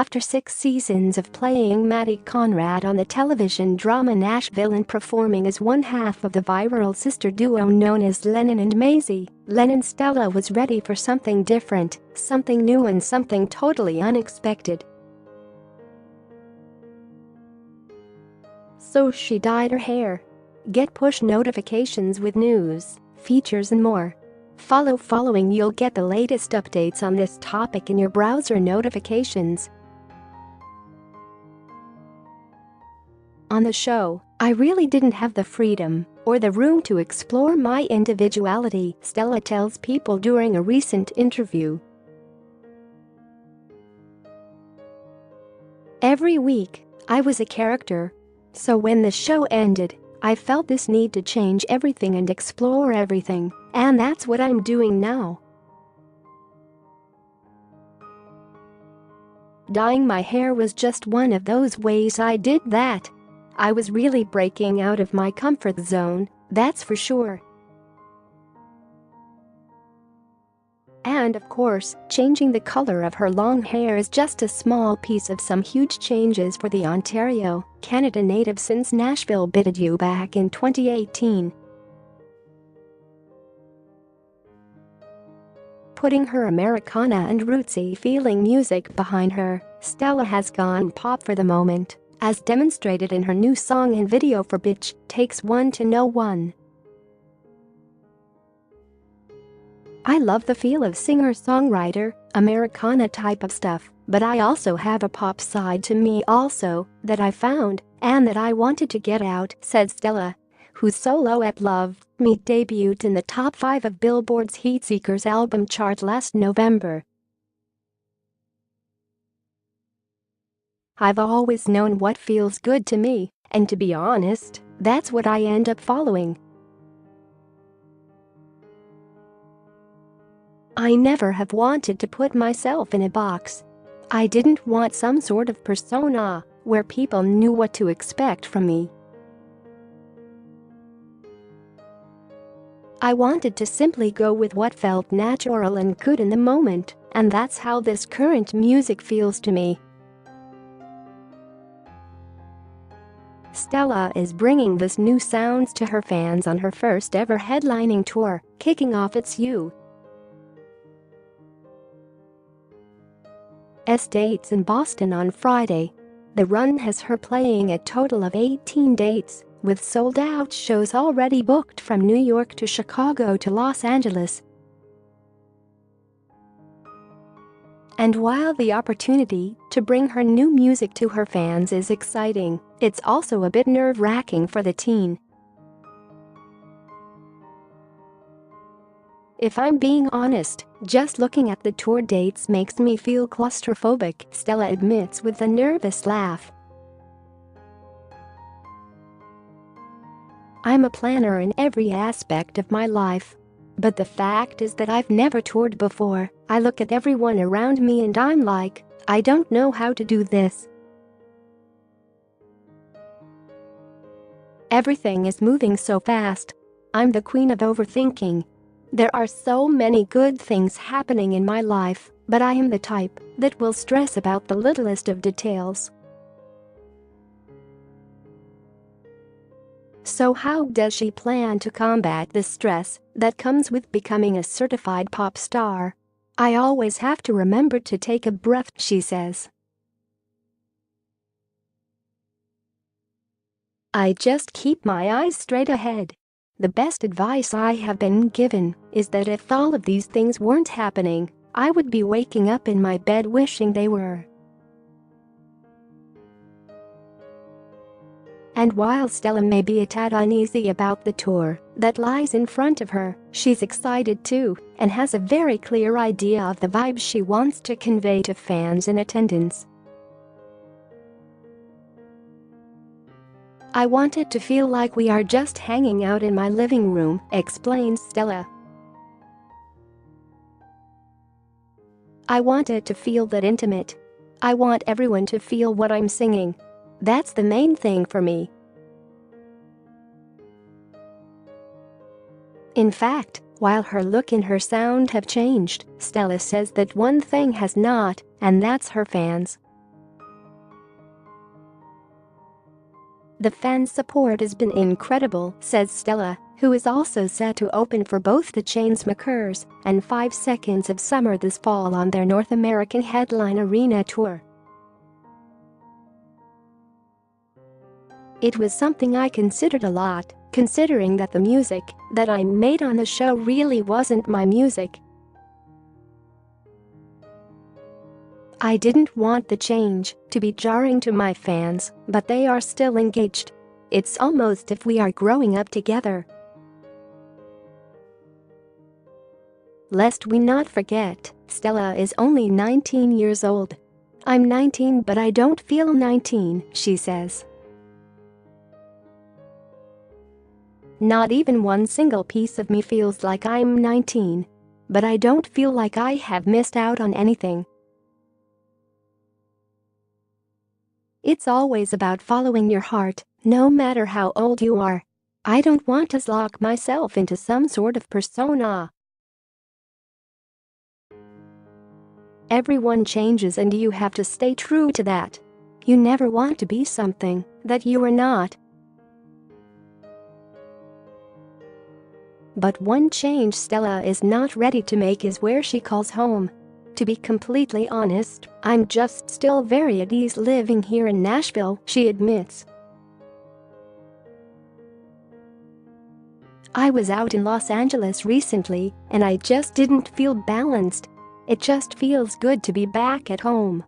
After 6 seasons of playing Maddie Conrad on the television drama Nashville and performing as one half of the viral sister duo known as Lennon and Maisie, Lennon Stella was ready for something different, something new and something totally unexpected. So she dyed her hair. Get push notifications with news, features and more. Following you'll get the latest updates on this topic in your browser notifications. On the show, I really didn't have the freedom or the room to explore my individuality, Stella tells People during a recent interview. Every week, I was a character. So when the show ended, I felt this need to change everything and explore everything, and that's what I'm doing now. Dyeing my hair was just one of those ways I did that. I was really breaking out of my comfort zone, that's for sure. And of course, changing the color of her long hair is just a small piece of some huge changes for the Ontario, Canada native since Nashville bided you back in 2018. Putting her Americana and rootsy feeling music behind her, Stella has gone pop for the moment, as demonstrated in her new song and video for Bitch, Takes One to Know One. I love the feel of singer-songwriter, Americana type of stuff, but I also have a pop side to me also that I found and that I wanted to get out, said Stella, whose solo at Love Me debuted in the top 5 of Billboard's Heatseekers album chart last November. I've always known what feels good to me, and to be honest, that's what I end up following. I never have wanted to put myself in a box. I didn't want some sort of persona where people knew what to expect from me. I wanted to simply go with what felt natural and good in the moment, and that's how this current music feels to me. Stella is bringing this new sounds to her fans on her first ever headlining tour, kicking off its U.S. dates in Boston on Friday. The run has her playing a total of 18 dates, with sold-out shows already booked from New York to Chicago to Los Angeles. And while the opportunity to bring her new music to her fans is exciting, it's also a bit nerve-wracking for the teen. If I'm being honest, just looking at the tour dates makes me feel claustrophobic, Stella admits with a nervous laugh. I'm a planner in every aspect of my life. But the fact is that I've never toured before. I look at everyone around me and I'm like, I don't know how to do this. Everything is moving so fast. I'm the queen of overthinking. There are so many good things happening in my life, but I am the type that will stress about the littlest of details. So how does she plan to combat the stress that comes with becoming a certified pop star? I always have to remember to take a breath, she says. I just keep my eyes straight ahead. The best advice I have been given is that if all of these things weren't happening, I would be waking up in my bed wishing they were. And while Stella may be a tad uneasy about the tour that lies in front of her, she's excited too and has a very clear idea of the vibe she wants to convey to fans in attendance. I want it to feel like we are just hanging out in my living room, explains Stella. I want it to feel that intimate. I want everyone to feel what I'm singing. That's the main thing for me. In fact, while her look and her sound have changed, Stella says that one thing has not, and that's her fans. The fan support has been incredible, says Stella, who is also set to open for both the Chainsmokers and 5 Seconds of Summer this fall on their North American headline arena tour. It was something I considered a lot, considering that the music that I made on the show really wasn't my music. I didn't want the change to be jarring to my fans, but they are still engaged. It's almost if we are growing up together. Lest we not forget, Stella is only 19 years old. I'm 19 but I don't feel 19, she says. Not even one single piece of me feels like I'm 19. But I don't feel like I have missed out on anything. It's always about following your heart, no matter how old you are. I don't want to lock myself into some sort of persona. Everyone changes and you have to stay true to that. You never want to be something that you are not. But one change Stella is not ready to make is where she calls home. To be completely honest, I'm just still very at ease living here in Nashville, she admits. I was out in Los Angeles recently and I just didn't feel balanced. It just feels good to be back at home.